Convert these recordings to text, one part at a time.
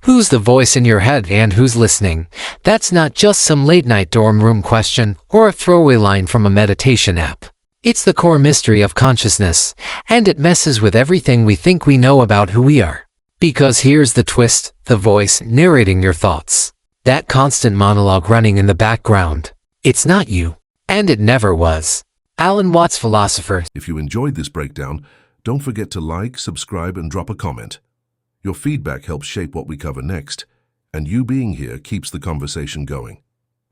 Who's the voice in your head and who's listening? That's not just some late-night dorm room question or a throwaway line from a meditation app. It's the core mystery of consciousness, and it messes with everything we think we know about who we are. Because here's the twist, the voice narrating your thoughts. That constant monologue running in the background. It's not you. And it never was. Alan Watts, philosopher. If you enjoyed this breakdown, don't forget to like, subscribe, and drop a comment. Your feedback helps shape what we cover next, and you being here keeps the conversation going.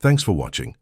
Thanks for watching.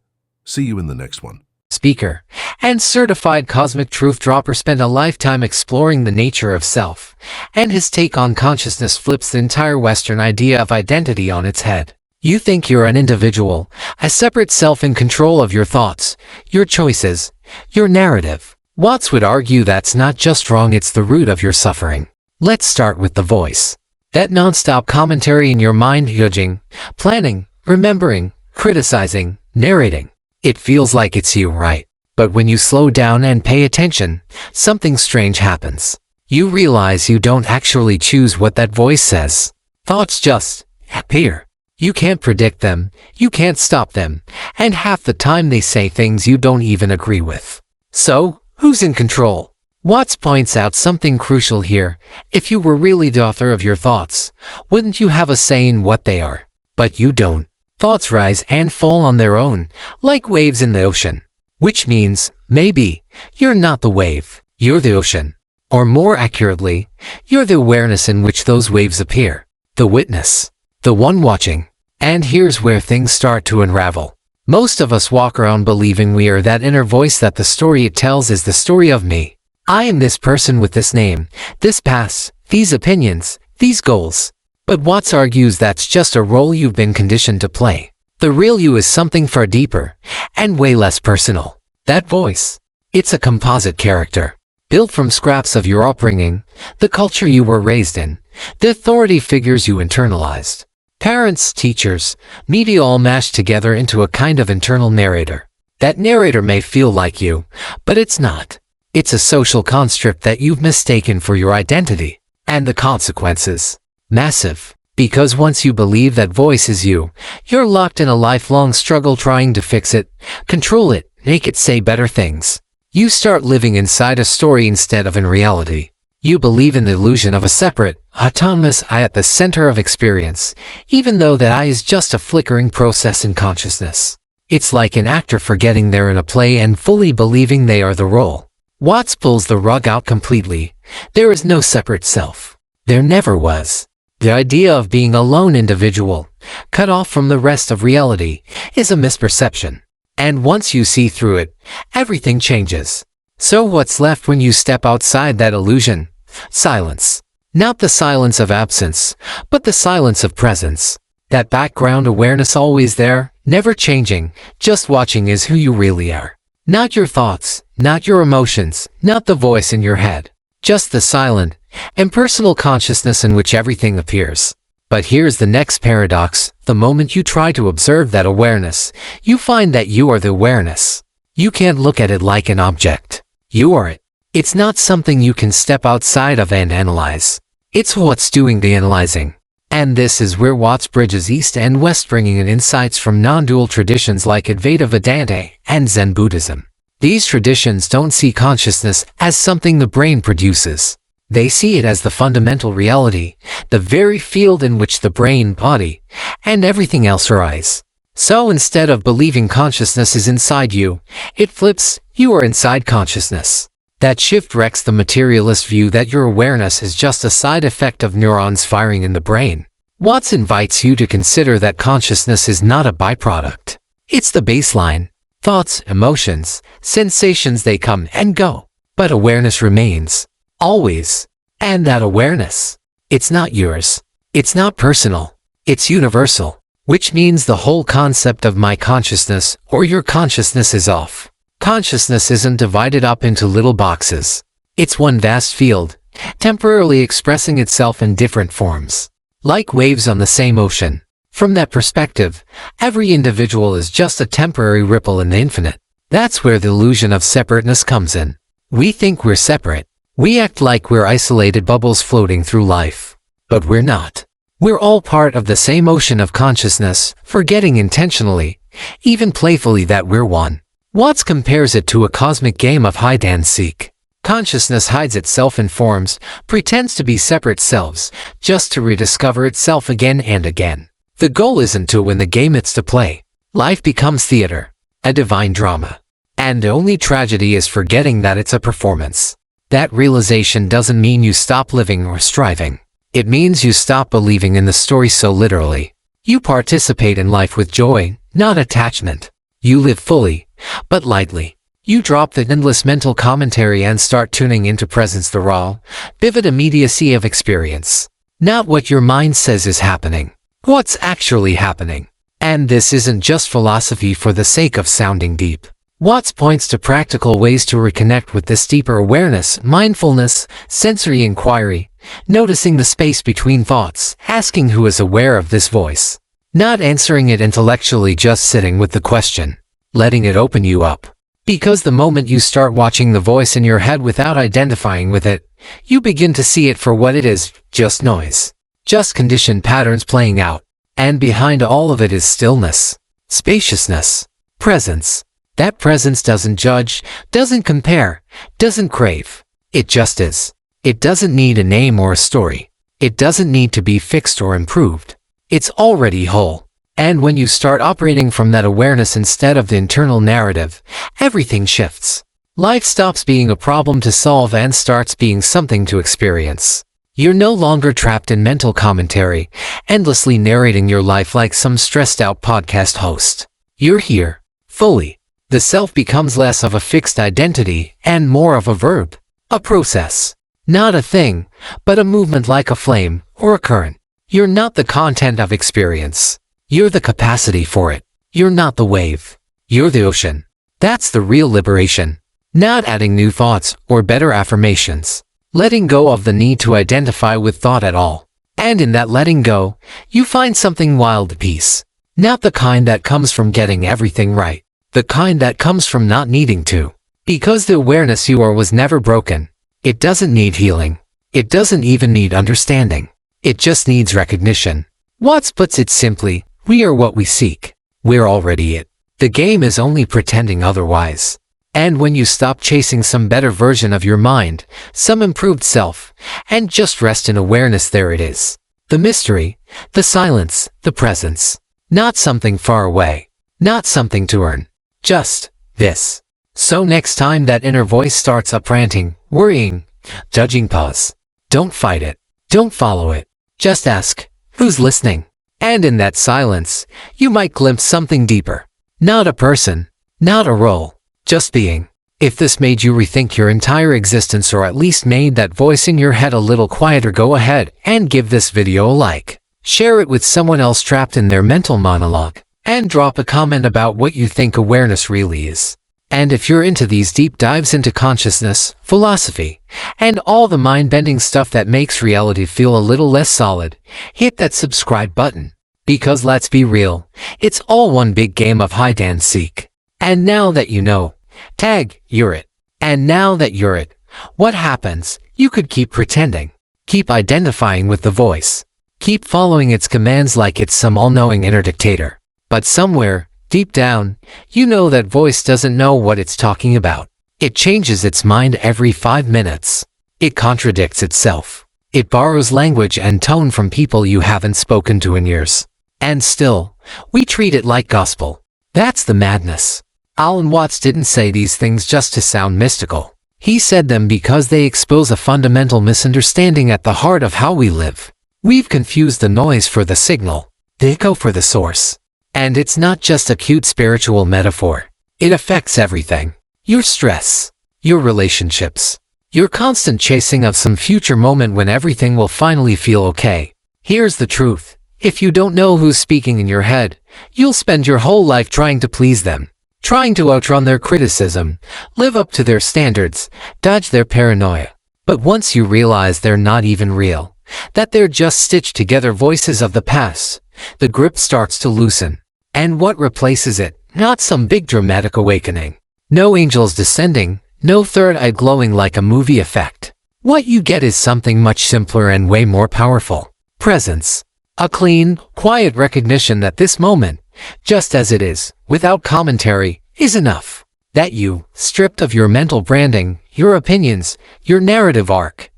See you in the next one. Speaker and certified cosmic truth dropper spent a lifetime exploring the nature of self, and his take on consciousness flips the entire Western idea of identity on its head. You think you're an individual, a separate self in control of your thoughts, your choices, your narrative. Watts would argue that's not just wrong, it's the root of your suffering. Let's start with the voice. That non-stop commentary in your mind, judging, planning, remembering, criticizing, narrating. It feels like it's you, right? But when you slow down and pay attention, something strange happens. You realize you don't actually choose what that voice says. Thoughts just appear. You can't predict them, you can't stop them, and half the time they say things you don't even agree with. So, who's in control? Watts points out something crucial here. If you were really the author of your thoughts, wouldn't you have a say in what they are? But you don't. Thoughts rise and fall on their own, like waves in the ocean. Which means, maybe, you're not the wave, you're the ocean. Or more accurately, you're the awareness in which those waves appear. The witness. The one watching. And here's where things start to unravel. Most of us walk around believing we are that inner voice, that the story it tells is the story of me. I am this person with this name, this past, these opinions, these goals. But Watts argues that's just a role you've been conditioned to play. The real you is something far deeper, and way less personal. That voice. It's a composite character, built from scraps of your upbringing, the culture you were raised in, the authority figures you internalized. Parents, teachers, media all mashed together into a kind of internal narrator. That narrator may feel like you, but it's not. It's a social construct that you've mistaken for your identity. And the consequences? Massive. Because once you believe that voice is you, you're locked in a lifelong struggle trying to fix it, control it, make it say better things. You start living inside a story instead of in reality. You believe in the illusion of a separate, autonomous I at the center of experience, even though that I is just a flickering process in consciousness. It's like an actor forgetting they're in a play and fully believing they are the role. Watts pulls the rug out completely. There is no separate self. There never was. The idea of being a lone individual, cut off from the rest of reality, is a misperception. And once you see through it, everything changes. So what's left when you step outside that illusion? Silence. Not the silence of absence, but the silence of presence. That background awareness always there, never changing, just watching is who you really are. Not your thoughts, not your emotions, not the voice in your head. Just the silent, impersonal consciousness in which everything appears. But here's the next paradox. The moment you try to observe that awareness, you find that you are the awareness. You can't look at it like an object. You are it. It's not something you can step outside of and analyze. It's what's doing the analyzing. And this is where Watts bridges East and West, bringing in insights from non-dual traditions like Advaita Vedanta and Zen Buddhism. These traditions don't see consciousness as something the brain produces. They see it as the fundamental reality, the very field in which the brain, body, and everything else arise. So instead of believing consciousness is inside you, it flips, you are inside consciousness. That shift wrecks the materialist view that your awareness is just a side effect of neurons firing in the brain. Watts invites you to consider that consciousness is not a byproduct. It's the baseline. Thoughts, emotions, sensations, they come and go. But awareness remains. Always. And that awareness, it's not yours. It's not personal. It's universal. Which means the whole concept of my consciousness or your consciousness is off. Consciousness isn't divided up into little boxes. It's one vast field, temporarily expressing itself in different forms. Like waves on the same ocean. From that perspective, every individual is just a temporary ripple in the infinite. That's where the illusion of separateness comes in. We think we're separate. We act like we're isolated bubbles floating through life. But we're not. We're all part of the same ocean of consciousness, forgetting intentionally, even playfully, that we're one. Watts compares it to a cosmic game of hide and seek. Consciousness hides itself in forms, pretends to be separate selves, just to rediscover itself again and again. The goal isn't to win the game, it's to play. Life becomes theater, a divine drama. And the only tragedy is forgetting that it's a performance. That realization doesn't mean you stop living or striving. It means you stop believing in the story so literally. You participate in life with joy, not attachment. You live fully, but lightly. You drop the endless mental commentary and start tuning into presence, the raw, vivid immediacy of experience. Not what your mind says is happening. What's actually happening. And this isn't just philosophy for the sake of sounding deep. Watts points to practical ways to reconnect with this deeper awareness: mindfulness, sensory inquiry, noticing the space between thoughts, asking who is aware of this voice. Not answering it intellectually, just sitting with the question, letting it open you up. Because the moment you start watching the voice in your head without identifying with it, you begin to see it for what it is: just noise. Just conditioned patterns playing out. And behind all of it is stillness, spaciousness, presence. That presence doesn't judge, doesn't compare, doesn't crave. It just is. It doesn't need a name or a story. It doesn't need to be fixed or improved. It's already whole. And when you start operating from that awareness instead of the internal narrative, everything shifts. Life stops being a problem to solve and starts being something to experience. You're no longer trapped in mental commentary, endlessly narrating your life like some stressed-out podcast host. You're here, fully. The self becomes less of a fixed identity and more of a verb, a process. Not a thing, but a movement like a flame or a current. You're not the content of experience. You're the capacity for it. You're not the wave. You're the ocean. That's the real liberation. Not adding new thoughts or better affirmations. Letting go of the need to identify with thought at all. And in that letting go, you find something wild: peace. Not the kind that comes from getting everything right. The kind that comes from not needing to. Because the awareness you are was never broken. It doesn't need healing. It doesn't even need understanding. It just needs recognition. Watts puts it simply: we are what we seek. We're already it. The game is only pretending otherwise. And when you stop chasing some better version of your mind, some improved self, and just rest in awareness, there it is. The mystery, the silence, the presence. Not something far away. Not something to earn. Just this. So next time that inner voice starts up ranting, worrying, judging, pause. Don't fight it. Don't follow it. Just ask, who's listening? And in that silence, you might glimpse something deeper. Not a person, not a role, just being. If this made you rethink your entire existence, or at least made that voice in your head a little quieter, go ahead and give this video a like. Share it with someone else trapped in their mental monologue. And drop a comment about what you think awareness really is. And if you're into these deep dives into consciousness, philosophy, and all the mind-bending stuff that makes reality feel a little less solid, hit that subscribe button. Because let's be real, it's all one big game of hide and seek. And now that you know, tag, you're it. And now that you're it, what happens? You could keep pretending. Keep identifying with the voice. Keep following its commands like it's some all-knowing inner dictator. But somewhere, deep down, you know that voice doesn't know what it's talking about. It changes its mind every 5 minutes. It contradicts itself. It borrows language and tone from people you haven't spoken to in years. And still, we treat it like gospel. That's the madness. Alan Watts didn't say these things just to sound mystical. He said them because they expose a fundamental misunderstanding at the heart of how we live. We've confused the noise for the signal, the echo for the source. And it's not just a cute spiritual metaphor. It affects everything. Your stress, your relationships, your constant chasing of some future moment when everything will finally feel okay. Here's the truth. If you don't know who's speaking in your head, you'll spend your whole life trying to please them, trying to outrun their criticism, live up to their standards, dodge their paranoia. But once you realize they're not even real, that they're just stitched together voices of the past, the grip starts to loosen. And what replaces it? Not some big dramatic awakening. No angels descending, no third eye glowing like a movie effect. What you get is something much simpler and way more powerful. Presence. A clean, quiet recognition that this moment, just as it is, without commentary, is enough. That you, stripped of your mental branding, your opinions, your narrative arc,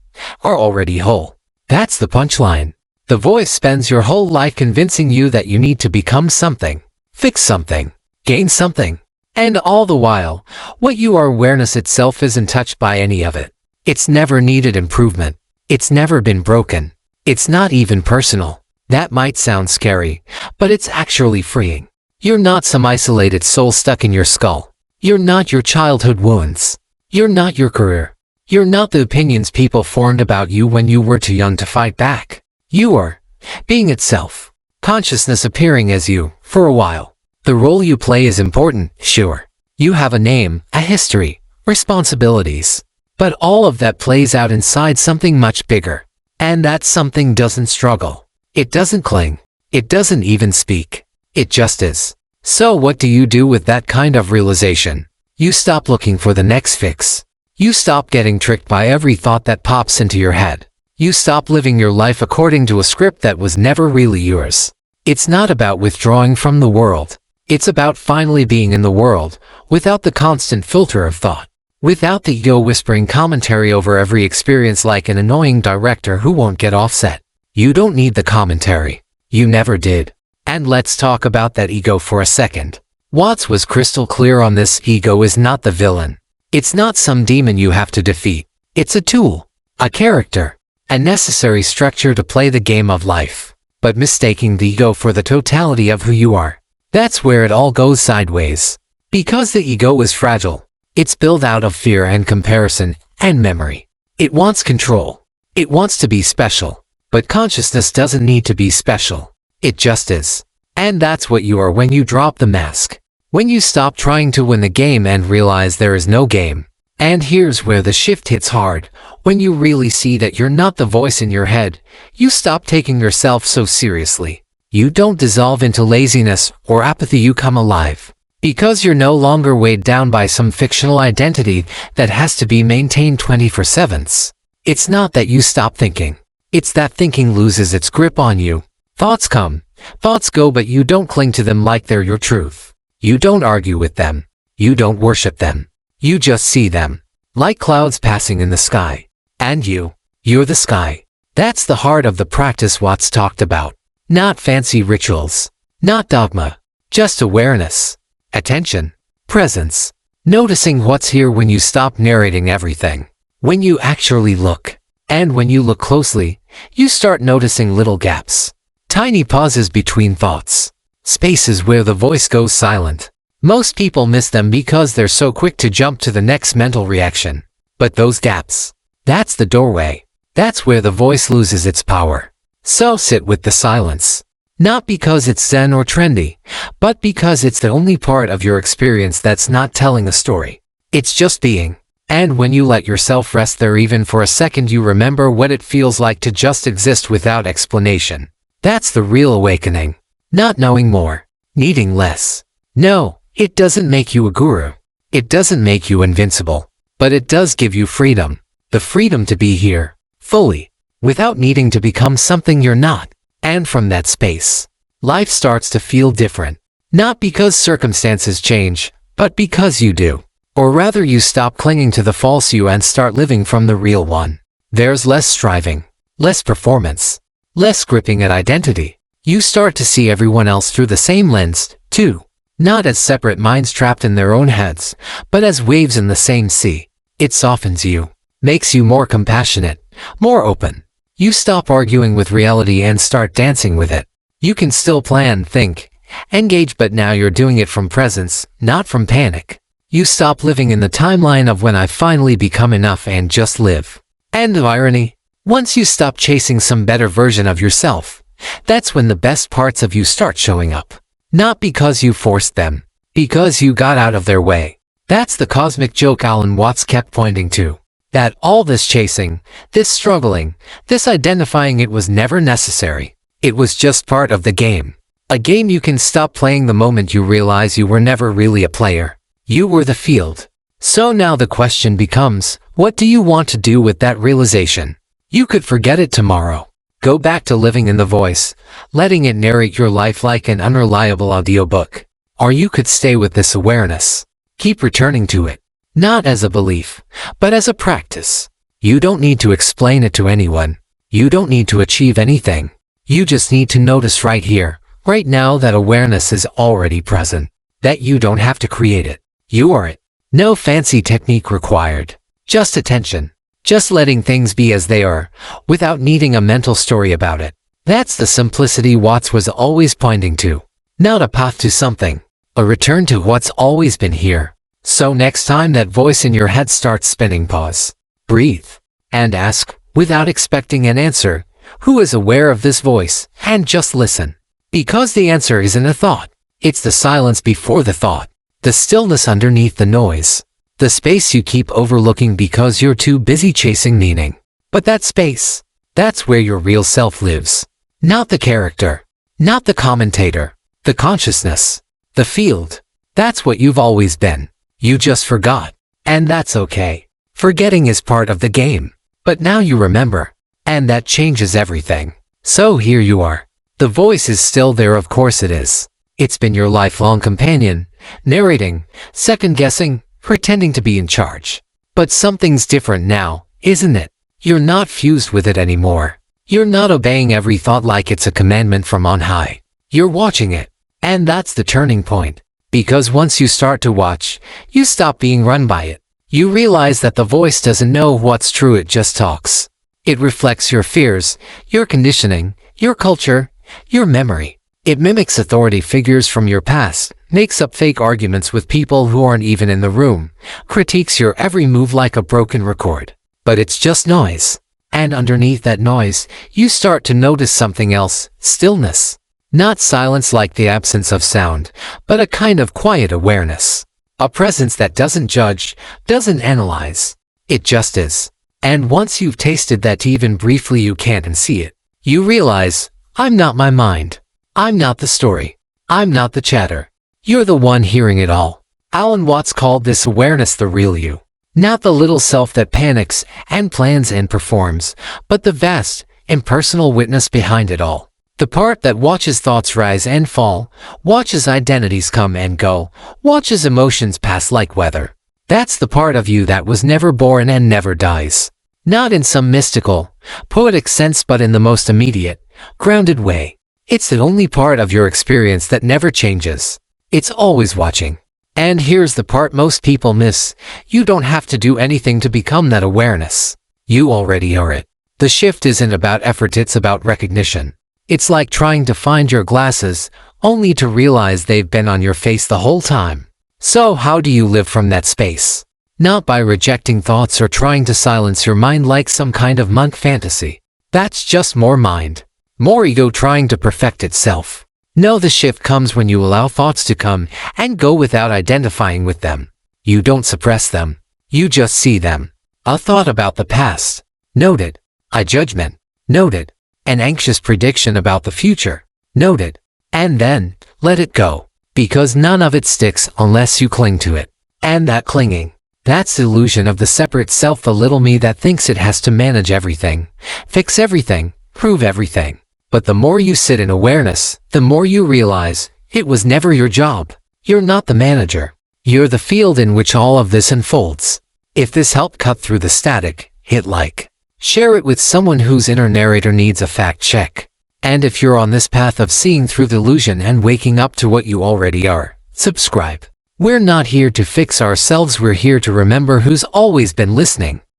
are already whole. That's the punchline. The voice spends your whole life convincing you that you need to become something, fix something, gain something. And all the while, what you are, awareness itself, isn't touched by any of it. It's never needed improvement. It's never been broken. It's not even personal. That might sound scary, but it's actually freeing. You're not some isolated soul stuck in your skull. You're not your childhood wounds. You're not your career. You're not the opinions people formed about you when you were too young to fight back. You are being itself. Consciousness appearing as you, for a while. The role you play is important, sure. You have a name, a history, responsibilities. But all of that plays out inside something much bigger. And that something doesn't struggle. It doesn't cling. It doesn't even speak. It just is. So what do you do with that kind of realization? You stop looking for the next fix. You stop getting tricked by every thought that pops into your head. You stop living your life according to a script that was never really yours. It's not about withdrawing from the world. It's about finally being in the world, without the constant filter of thought. Without the ego whispering commentary over every experience like an annoying director who won't get offset. You don't need the commentary. You never did. And let's talk about that ego for a second. Watts was crystal clear on this. Ego is not the villain. It's not some demon you have to defeat. It's a tool, a character, a necessary structure to play the game of life. But mistaking the ego for the totality of who you are, that's where it all goes sideways. Because the ego is fragile. It's built out of fear and comparison and memory. It wants control. It wants to be special. But consciousness doesn't need to be special. It just is. And that's what you are when you drop the mask. When you stop trying to win the game and realize there is no game. And here's where the shift hits hard. When you really see that you're not the voice in your head, you stop taking yourself so seriously. You don't dissolve into laziness or apathy, you come alive. Because you're no longer weighed down by some fictional identity that has to be maintained 24/7. It's not that you stop thinking. It's that thinking loses its grip on you. Thoughts come, thoughts go, but you don't cling to them like they're your truth. You don't argue with them. You don't worship them. You just see them. Like clouds passing in the sky. And you're the sky. That's the heart of the practice Watts talked about. Not fancy rituals. Not dogma. Just awareness. Attention. Presence. Noticing what's here when you stop narrating everything. When you actually look. And when you look closely, you start noticing little gaps. Tiny pauses between thoughts. Spaces where the voice goes silent. Most people miss them because they're so quick to jump to the next mental reaction. But those gaps, that's the doorway. That's where the voice loses its power. So sit with the silence. Not because it's zen or trendy, but because it's the only part of your experience that's not telling a story. It's just being. And when you let yourself rest there even for a second, you remember what it feels like to just exist without explanation. That's the real awakening. Not knowing more. Needing less. No, it doesn't make you a guru. It doesn't make you invincible. But it does give you freedom. The freedom to be here, fully, without needing to become something you're not. And from that space, life starts to feel different. Not because circumstances change, but because you do. Or rather, you stop clinging to the false you and start living from the real one. There's less striving, less performance, less gripping at identity. You start to see everyone else through the same lens, too. Not as separate minds trapped in their own heads, but as waves in the same sea. It softens you, makes you more compassionate, more open. You stop arguing with reality and start dancing with it. You can still plan, think, engage, but now you're doing it from presence, not from panic. You stop living in the timeline of when I finally become enough and just live. End of irony. Once you stop chasing some better version of yourself, that's when the best parts of you start showing up. Not because you forced them, because you got out of their way. That's the cosmic joke Alan Watts kept pointing to. That all this chasing, this struggling, this identifying, it was never necessary. It was just part of the game. A game you can stop playing the moment you realize you were never really a player. You were the field. So now the question becomes, what do you want to do with that realization? You could forget it tomorrow. Go back to living in the voice, letting it narrate your life like an unreliable audiobook. Or you could stay with this awareness. Keep returning to it. Not as a belief, but as a practice. You don't need to explain it to anyone. You don't need to achieve anything. You just need to notice right here, right now, that awareness is already present. That you don't have to create it. You are it. No fancy technique required. Just attention. Just letting things be as they are, without needing a mental story about it. That's the simplicity Watts was always pointing to. Not a path to something. A return to what's always been here. So next time that voice in your head starts spinning, pause. Breathe. And ask, without expecting an answer, who is aware of this voice, and just listen. Because the answer isn't a thought. It's the silence before the thought. The stillness underneath the noise. The space you keep overlooking because you're too busy chasing meaning. But that space, that's where your real self lives. Not the character. Not the commentator. The consciousness. The field. That's what you've always been. You just forgot. And that's okay. Forgetting is part of the game. But now you remember. And that changes everything. So here you are. The voice is still there, of course it is. It's been your lifelong companion, narrating, second-guessing, pretending to be in charge. But something's different now, isn't it? You're not fused with it anymore. You're not obeying every thought like it's a commandment from on high. You're watching it. And that's the turning point. Because once you start to watch, you stop being run by it. You realize that the voice doesn't know what's true, it just talks. It reflects your fears, your conditioning, your culture, your memory. It mimics authority figures from your past, makes up fake arguments with people who aren't even in the room, critiques your every move like a broken record. But it's just noise. And underneath that noise, you start to notice something else, stillness. Not silence like the absence of sound, but a kind of quiet awareness. A presence that doesn't judge, doesn't analyze. It just is. And once you've tasted that even briefly, you can't unsee it. You realize, I'm not my mind. I'm not the story. I'm not the chatter. You're the one hearing it all. Alan Watts called this awareness the real you. Not the little self that panics and plans and performs, but the vast, impersonal witness behind it all. The part that watches thoughts rise and fall, watches identities come and go, watches emotions pass like weather. That's the part of you that was never born and never dies. Not in some mystical, poetic sense, but in the most immediate, grounded way. It's the only part of your experience that never changes. It's always watching. And here's the part most people miss. You don't have to do anything to become that awareness. You already are it. The shift isn't about effort, it's about recognition. It's like trying to find your glasses, only to realize they've been on your face the whole time. So how do you live from that space? Not by rejecting thoughts or trying to silence your mind like some kind of monk fantasy. That's just more mind. More ego trying to perfect itself. No, the shift comes when you allow thoughts to come and go without identifying with them. You don't suppress them. You just see them. A thought about the past. Noted. A judgment. Noted. An anxious prediction about the future. Noted. And then, let it go. Because none of it sticks unless you cling to it. And that clinging, that's the illusion of the separate self, the little me that thinks it has to manage everything, fix everything, prove everything. But the more you sit in awareness, the more you realize, it was never your job. You're not the manager. You're the field in which all of this unfolds. If this helped cut through the static, hit like. Share it with someone whose inner narrator needs a fact check. And if you're on this path of seeing through the illusion and waking up to what you already are, subscribe. We're not here to fix ourselves, we're here to remember who's always been listening.